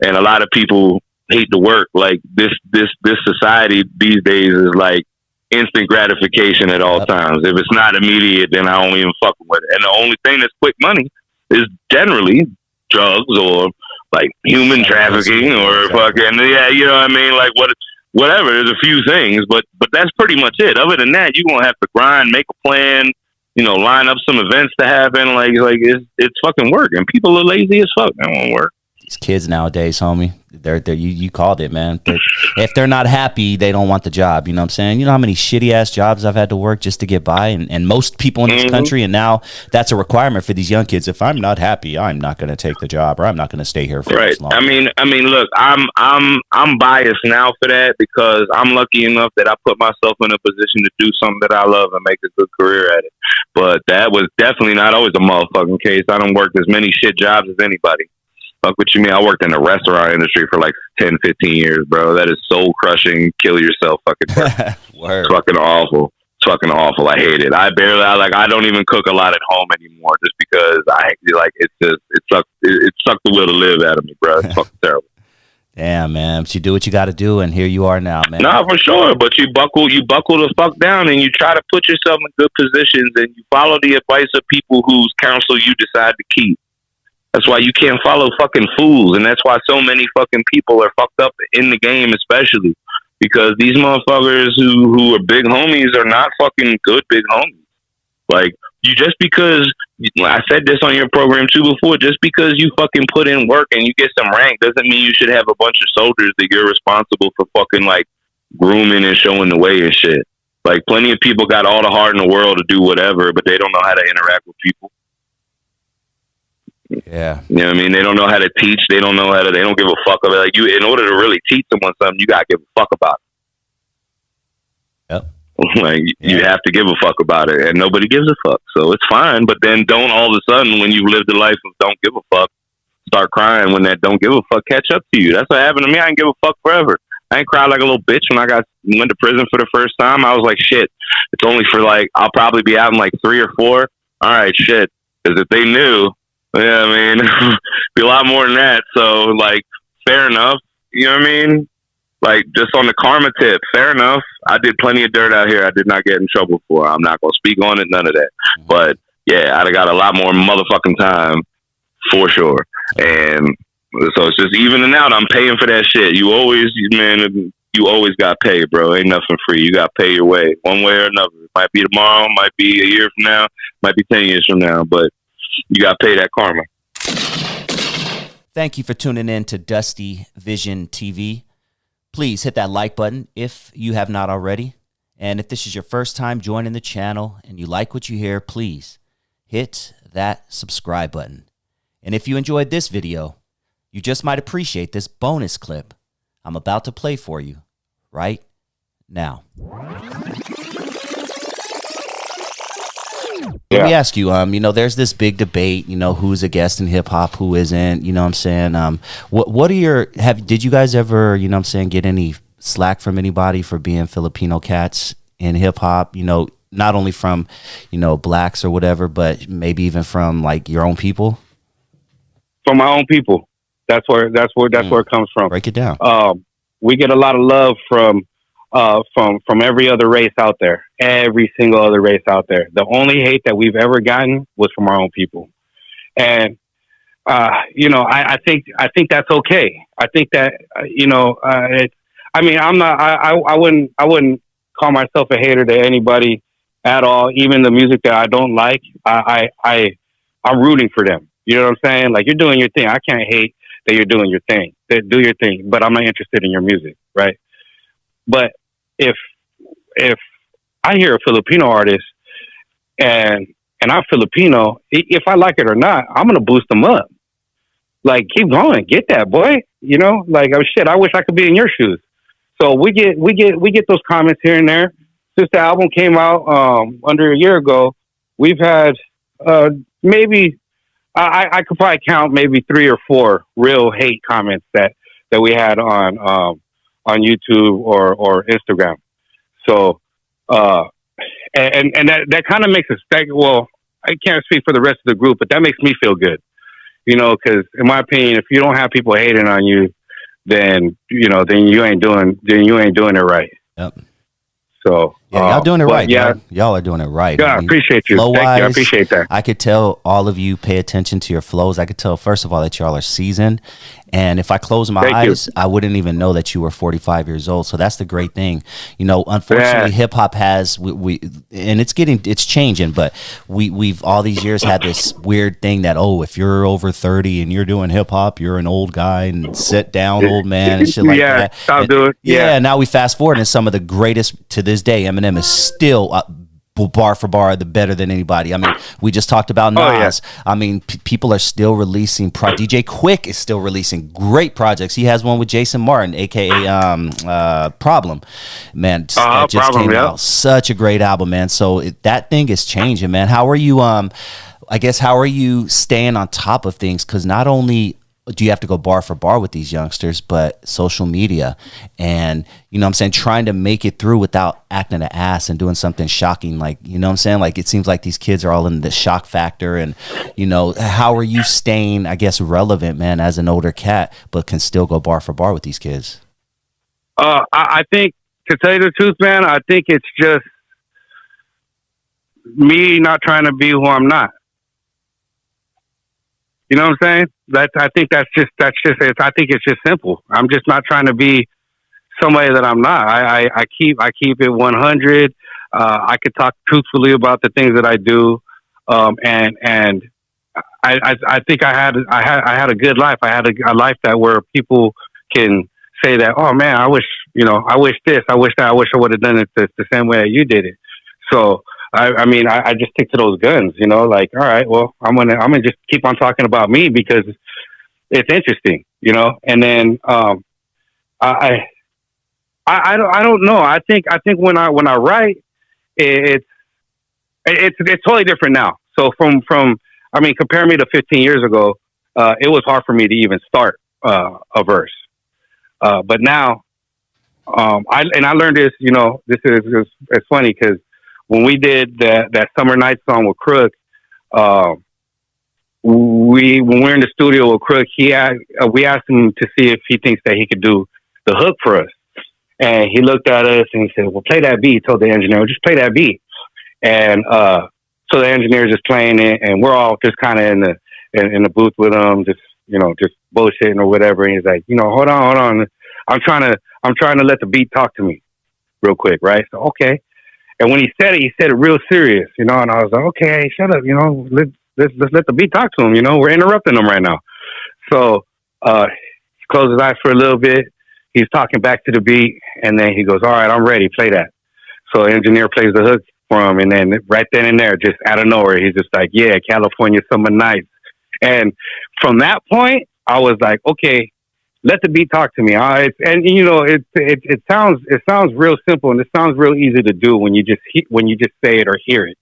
And a lot of people hate to work. Like this society these days is like instant gratification at all times. If it's not immediate, then I don't even fuck with it. And the only thing that's quick money is generally drugs or like human trafficking or fucking, yeah, you know what I mean? Like whatever. There's a few things, but that's pretty much it. Other than that, you're going to have to grind, make a plan, you know, line up some events to happen. Like it's fucking work. And people are lazy as fuck. That won't work. These kids nowadays, homie, you called it, man. If they're not happy, they don't want the job. You know what I'm saying? You know how many shitty ass jobs I've had to work just to get by, and most people in this country, and now that's a requirement for these young kids. If I'm not happy, I'm not going to take the job, or I'm not going to stay here for as long. I mean, look, I'm biased now for that because I'm lucky enough that I put myself in a position to do something that I love and make a good career at it. But that was definitely not always a motherfucking case. I done worked as many shit jobs as anybody. Fuck what you mean? I worked in the restaurant industry for like 10, 15 years, bro. That is soul crushing, kill yourself fucking work. Word. It's fucking awful. It's fucking awful. I hate it. I don't even cook a lot at home anymore just because it sucked the will to live out of me, bro. It's fucking terrible. Damn, man. But you do what you got to do, and here you are now, man. Nah, for sure. But you buckle the fuck down, and you try to put yourself in good positions, and you follow the advice of people whose counsel you decide to keep. That's why you can't follow fucking fools, and that's why so many fucking people are fucked up in the game, especially because these motherfuckers who are big homies are not fucking good big homies. Like, you just because I said this on your program too before, just because you fucking put in work and you get some rank doesn't mean you should have a bunch of soldiers that you're responsible for fucking like grooming and showing the way and shit. Like, plenty of people got all the heart in the world to do whatever, but they don't know how to interact with people. Yeah. You know what I mean? They don't know how to teach. They don't give a fuck about it. Like, in order to really teach someone something, you gotta give a fuck about it. Yep. Like, you have to give a fuck about it, and nobody gives a fuck. So it's fine, but then don't all of a sudden, when you've lived a life of don't give a fuck, start crying when that don't give a fuck catch up to you. That's what happened to me. I didn't give a fuck forever. I ain't cried like a little bitch when I went to prison for the first time. I was like, shit, it's only for like, I'll probably be out in like 3 or 4. All right, shit. Because if they knew, yeah, I mean, be a lot more than that. So, like, fair enough. You know what I mean? Like, just on the karma tip, fair enough. I did plenty of dirt out here I did not get in trouble for. I'm not going to speak on it, none of that. But, yeah, I'd have got a lot more motherfucking time, for sure. And so it's just evening out. I'm paying for that shit. You always got paid, bro. Ain't nothing free. You got to pay your way, one way or another. It might be tomorrow, might be a year from now, might be 10 years from now, but you got to pay that karma. Thank you for tuning in to Dusty Vision TV. Please hit that like button if you have not already. And if this is your first time joining the channel and you like what you hear, please hit that subscribe button. And if you enjoyed this video, you just might appreciate this bonus clip I'm about to play for you right now. Let me ask you, there's this big debate, who's a guest in hip hop, who isn't, you know what I'm saying? What are did you guys ever, get any slack from anybody for being Filipino cats in hip hop, not only from, blacks or whatever, but maybe even from like your own people? From my own people. That's where it comes from. Break it down. We get a lot of love from every other race out there, every single other race out there. The only hate that we've ever gotten was from our own people. And, I think that's okay. I think that, I wouldn't call myself a hater to anybody at all. Even the music that I don't like, I'm rooting for them. You know what I'm saying? Like, you're doing your thing. I can't hate that you're doing your thing. Do your thing, but I'm not interested in your music, right? But if I hear a Filipino artist and I'm Filipino, if I like it or not, I'm gonna boost them up. Like, keep going, get that, boy. Like, oh shit, I wish I could be in your shoes. So we get those comments here and there. Since the album came out under a year ago, we've had maybe I could probably count maybe 3 or 4 real hate comments that we had on YouTube or Instagram. So, and that kind of makes us well, I can't speak for the rest of the group, but that makes me feel good, because in my opinion, if you don't have people hating on you, then you ain't doing it right. Yep. So yeah, y'all doing it right. Yeah, y'all are doing it right. Yeah, I appreciate you. Thank you. I appreciate that. I could tell all of you pay attention to your flows. I could tell, first of all, that y'all are seasoned. And if I close my eyes, I wouldn't even know that you were 45 years old. So that's the great thing. Unfortunately, hip hop has and it's changing, but we've all these years had this weird thing that, if you're over 30 and you're doing hip hop, you're an old guy and sit down, old man, and shit like that. I'll do it. Yeah. Now we fast forward, and some of the greatest to this day, Eminem is still bar for bar the better than anybody. I mean, we just talked about Nas. I mean, people are still releasing DJ Quick is still releasing great projects. He has one with Jason Martin, aka Problem. Man, that just came out. Such a great album, man. So that thing is changing, man. How are you how are you staying on top of things? Because not only do you have to go bar for bar with these youngsters, but social media and, trying to make it through without acting an ass and doing something shocking. Like, like it seems like these kids are all in the shock factor and, how are you staying, I guess, relevant, man, as an older cat, but can still go bar for bar with these kids? I think, to tell you the truth, man, I think it's just me not trying to be who I'm not. You know what I'm saying? I think that's just it. I think it's just simple. I'm just not trying to be somebody that I'm not. I keep it 100. I could talk truthfully about the things that I do. And I think I had a good life. I had a life where people can say that, oh man, I wish this, I wish that, I wish I would have done it the same way that you did it. So, I just stick to those guns, like, all right, well, I'm gonna just keep on talking about me because it's interesting, and then, I don't know. I think when I write, it's totally different now. So from compare me to 15 years ago, it was hard for me to even start, a verse. But now, I learned this, it's funny because when we did that Summer Night song with Crook, when we're in the studio with Crook, we asked him to see if he thinks that he could do the hook for us. And he looked at us and he said, well, play that beat. He told the engineer, just play that beat. And so the engineer's just playing it, and we're all just kind of in the booth with him, just bullshitting or whatever. And he's like, hold on. I'm trying to let the beat talk to me real quick, right? So, okay. And when he said it real serious, and I was like, okay, shut up, let's let the beat talk to him, we're interrupting him right now. So, he closed his eyes for a little bit. He's talking back to the beat, and then he goes, all right, I'm ready, play that. So the engineer plays the hook for him, and then right then and there, just out of nowhere, he's just like, yeah, California summer nights. And from that point, I was like, okay, let the beat talk to me. It sounds real simple, and it sounds real easy to do when you just say it or hear it.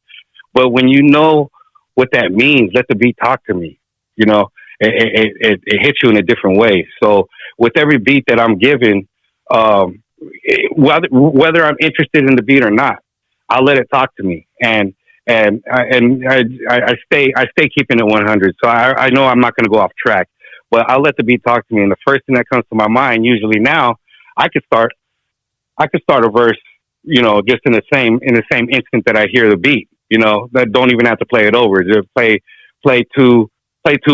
But when you know what that means, let the beat talk to me. It hits you in a different way. So with every beat that I'm given, whether I'm interested in the beat or not, I'll let it talk to me, and I stay keeping it 100. So I know I'm not going to go off track. But I'll let the beat talk to me, and the first thing that comes to my mind, usually now, I could start a verse, just in the same instant that I hear the beat, that don't even have to play it over. Just play two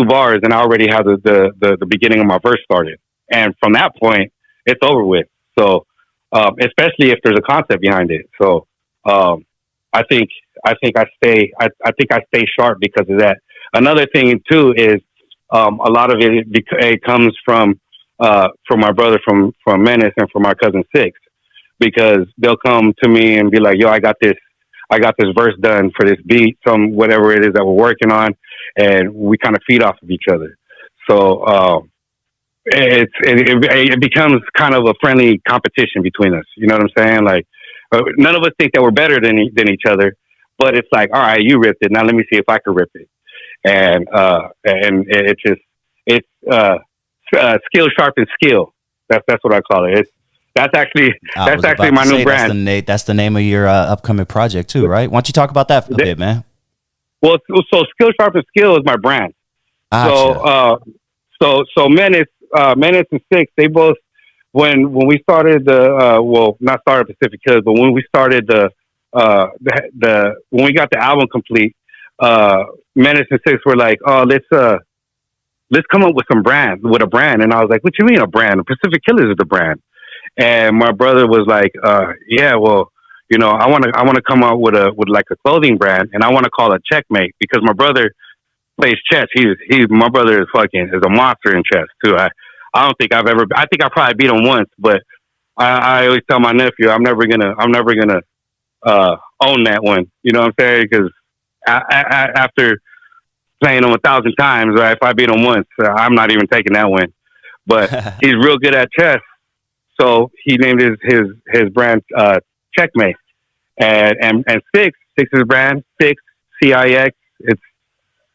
bars, and I already have the beginning of my verse started, and from that point, it's over with. So, especially if there's a concept behind it. So, I think I stay sharp because of that. Another thing too is, a lot of it comes from my brother from Menace and from my cousin Six, because they'll come to me and be like, yo, I got this verse done for this beat, whatever it is that we're working on, and we kind of feed off of each other. So it becomes kind of a friendly competition between us. You know what I'm saying? Like, none of us think that we're better than each other, but it's like, all right, you ripped it. Now let me see if I can rip it. And it's skill sharpens skill. That's what I call it. That's actually my new brand. That's the name of your upcoming project too, right? Why don't you talk about that for a bit, man? Well, so skill sharpens skill is my brand. Gotcha. So Menace and Six, they both, when we started not started Pacific Killers, but when we started when we got the album complete, Menace and Six were like, oh, let's come up with a brand. And I was like, what you mean a brand? The Pacific Killers is the brand. And my brother was like, yeah, well, you know, I want to come out with like a clothing brand, and I want to call it Checkmate, because my brother plays chess. My brother is a monster in chess too. I think I probably beat him once, but I always tell my nephew, I'm never gonna own that one. You know what I'm saying? Because after playing him 1,000 times, right? If I beat him once, I'm not even taking that win. But he's real good at chess, so he named his brand Checkmate. And Six is brand Six, CIX.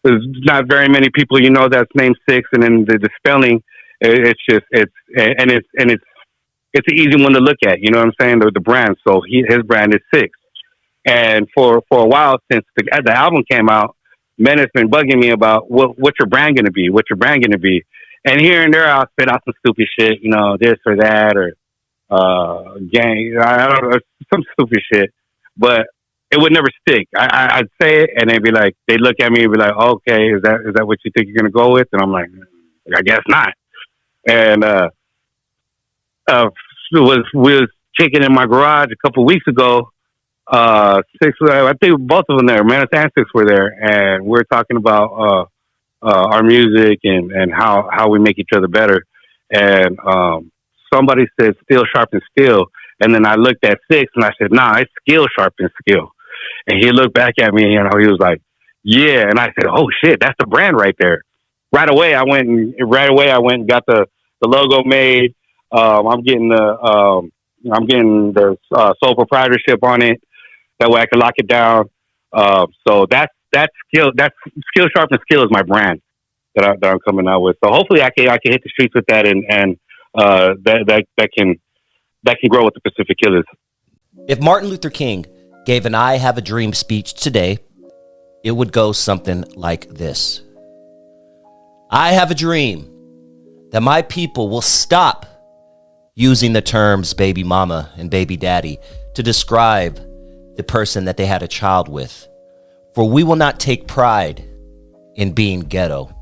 There's not very many people that's named Six, and then the spelling, it's an easy one to look at. You know what I'm saying? The brand. So his brand is Six. And for a while, since the album came out, Menace been bugging me about what's your brand gonna be? What's your brand gonna be? And here and there, I'll spit out some stupid shit, this or that, or gang, I don't know, some stupid shit. But it would never stick. I'd say it, and they'd look at me and be like, okay, is that what you think you're gonna go with? And I'm like, I guess not. And we was kicking in my garage a couple weeks ago. Six, I think both of them there, Menace and Six were there, and we were talking about our music and how we make each other better. And somebody said "Steel sharpens steel," and then I looked at Six and I said, "Nah, it's skill sharpens skill." And he looked back at me, he was like, "Yeah," and I said, "Oh shit, that's the brand right there." Right away, I went and got the logo made. I'm getting the sole proprietorship on it. That way I can lock it down. So that's skill sharpens skill is my brand that I'm coming out with. So hopefully I can hit the streets with that, and that can grow with the Pacific Killers. If Martin Luther King gave an I Have a Dream speech today, it would go something like this. I have a dream that my people will stop using the terms baby mama and baby daddy to describe the person that they had a child with, for we will not take pride in being ghetto.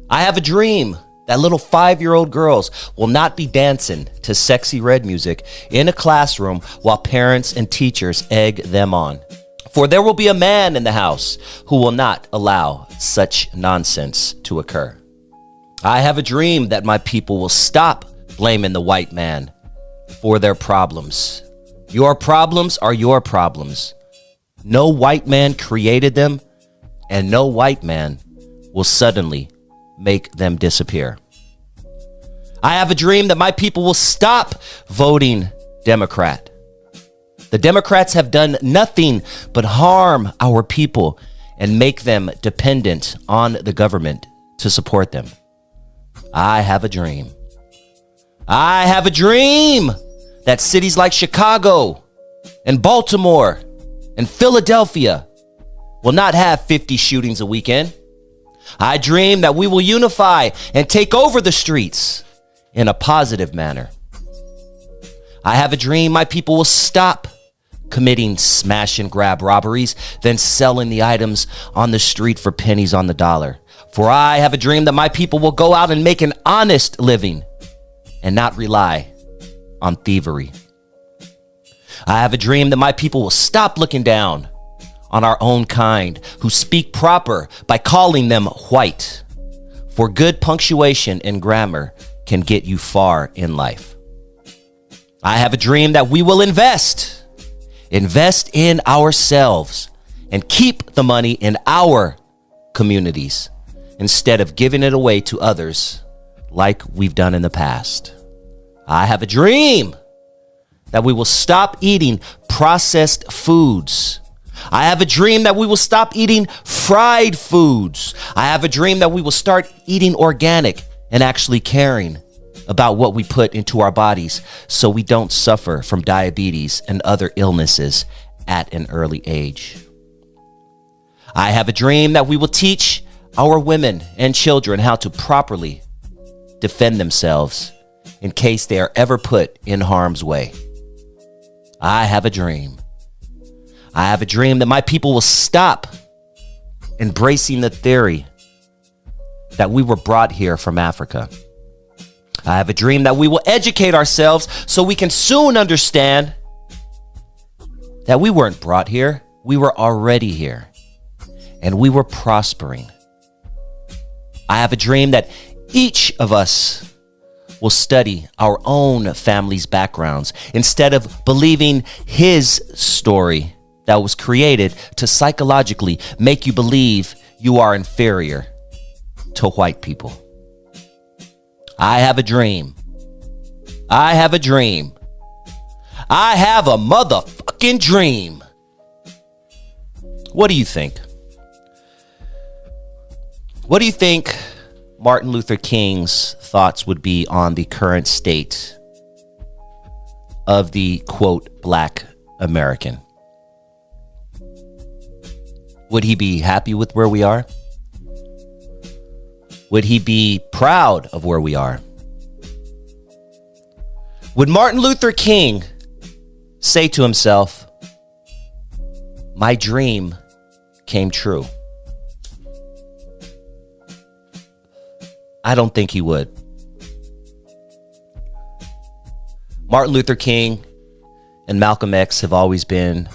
I have a dream that little 5-year-old girls will not be dancing to Sexy Red music in a classroom while parents and teachers egg them on. For there will be a man in the house who will not allow such nonsense to occur. I have a dream that my people will stop blaming the white man for their problems. Your problems are your problems. No white man created them, and no white man will suddenly make them disappear. I have a dream that my people will stop voting Democrat. The Democrats have done nothing but harm our people and make them dependent on the government to support them. I have a dream. I have a dream that cities like Chicago and Baltimore and Philadelphia will not have 50 shootings a weekend. I dream that we will unify and take over the streets in a positive manner. I have a dream my people will stop committing smash and grab robberies, then selling the items on the street for pennies on the dollar. For I have a dream that my people will go out and make an honest living and not rely on thievery. I have a dream that my people will stop looking down on our own kind who speak proper by calling them white. For good punctuation and grammar can get you far in life. I have a dream that we will invest in ourselves and keep the money in our communities instead of giving it away to others like we've done in the past. I have a dream that we will stop eating processed foods I have a dream that we will stop eating fried foods. I have a dream that we will start eating organic and actually caring about what we put into our bodies so we don't suffer from diabetes and other illnesses at an early age. I have a dream that we will teach our women and children how to properly defend themselves in case they are ever put in harm's way. I have a dream. I have a dream that my people will stop embracing the theory that we were brought here from Africa. I have a dream that we will educate ourselves so we can soon understand that we weren't brought here. We were already here, and we were prospering. I have a dream that each of us will study our own family's backgrounds instead of believing his story that was created to psychologically make you believe you are inferior to white people. I have a dream. I have a dream. I have a motherfucking dream. What do you think? What do you think Martin Luther King's thoughts would be on the current state of the, quote, Black American? Would he be happy with where we are? Would he be proud of where we are? Would Martin Luther King say to himself, my dream came true? I don't think he would. Martin Luther King and Malcolm X have always been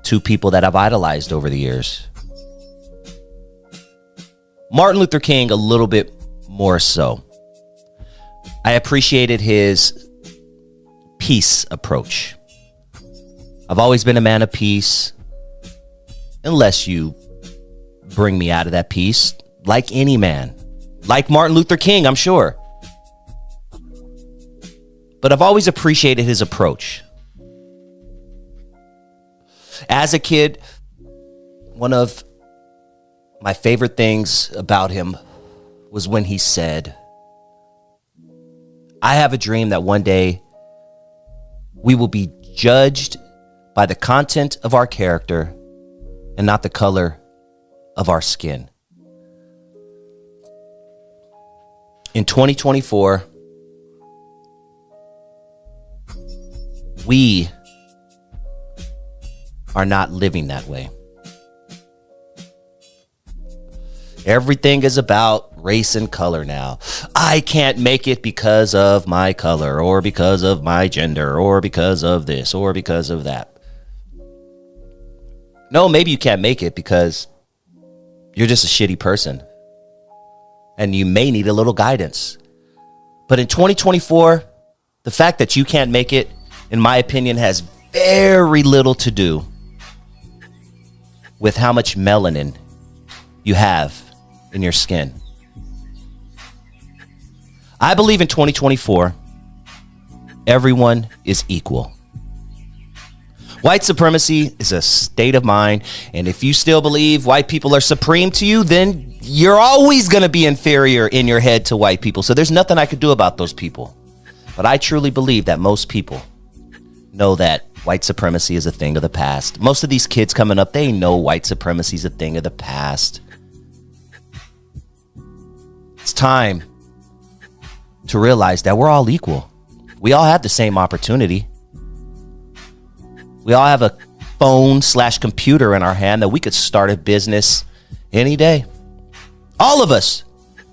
two people that I've idolized over the years. Martin Luther King a little bit more so. I appreciated his peace approach. I've always been a man of peace, unless you bring me out of that peace, like any man. Like Martin Luther King, I'm sure. But I've always appreciated his approach. As a kid, one of my favorite things about him was when he said, I have a dream that one day we will be judged by the content of our character and not the color of our skin. In 2024, we are not living that way. Everything is about race and color now. I can't make it because of my color, or because of my gender, or because of this, or because of that. No, maybe you can't make it because you're just a shitty person and you may need a little guidance. But in 2024, the fact that you can't make it, in my opinion, has very little to do with how much melanin you have in your skin. I believe in 2024, everyone is equal. White supremacy is a state of mind, and if you still believe white people are supreme to you, then you're always going to be inferior in your head to white people. So there's nothing I could do about those people. But I truly believe that most people know that white supremacy is a thing of the past. Most of these kids coming up, they know white supremacy is a thing of the past. It's time to realize that we're all equal. We all have the same opportunity. We all have a phone/computer in our hand that we could start a business any day. All of us.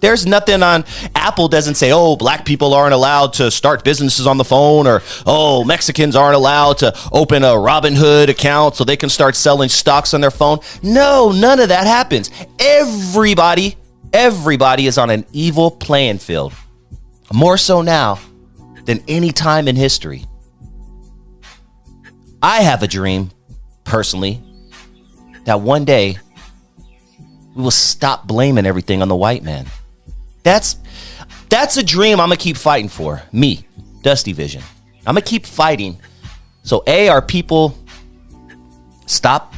There's nothing on Apple doesn't say, oh, black people aren't allowed to start businesses on the phone, or, oh, Mexicans aren't allowed to open a Robinhood account so they can start selling stocks on their phone. No, none of that happens. Everybody is on an evil playing field. More so now than any time in history. I have a dream, personally, that one day we will stop blaming everything on the white man. That's a dream I'm going to keep fighting for. Me, Dusty Vision. I'm going to keep fighting. So, A, our people Stop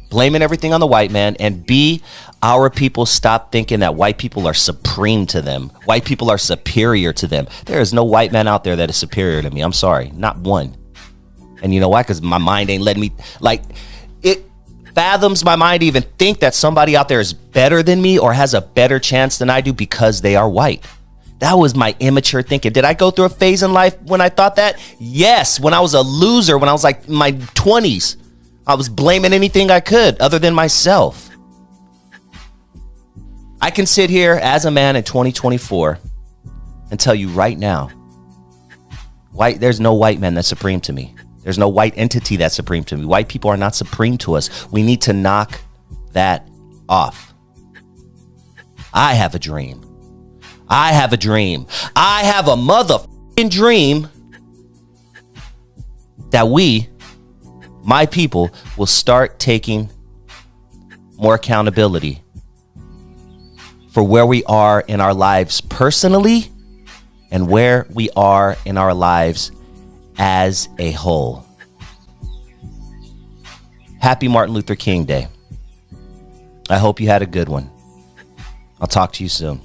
blaming everything on the white man, and B, our people stop thinking that white people are supreme to them. White people are superior to them. There is no white man out there that is superior to me. I'm sorry, not one. And you know why? Because my mind ain't letting me, like, it fathoms my mind to even think that somebody out there is better than me or has a better chance than I do because they are white. That was my immature thinking. Did I go through a phase in life when I thought that? Yes, when I was a loser, when I was like in my 20s. I was blaming anything I could other than myself. I can sit here as a man in 2024 and tell you right now, there's no white man that's supreme to me. There's no white entity that's supreme to me. White people are not supreme to us. We need to knock that off. I have a dream. I have a dream. I have a motherfucking dream that we, my people, will start taking more accountability for where we are in our lives personally and where we are in our lives as a whole. Happy Martin Luther King Day. I hope you had a good one. I'll talk to you soon.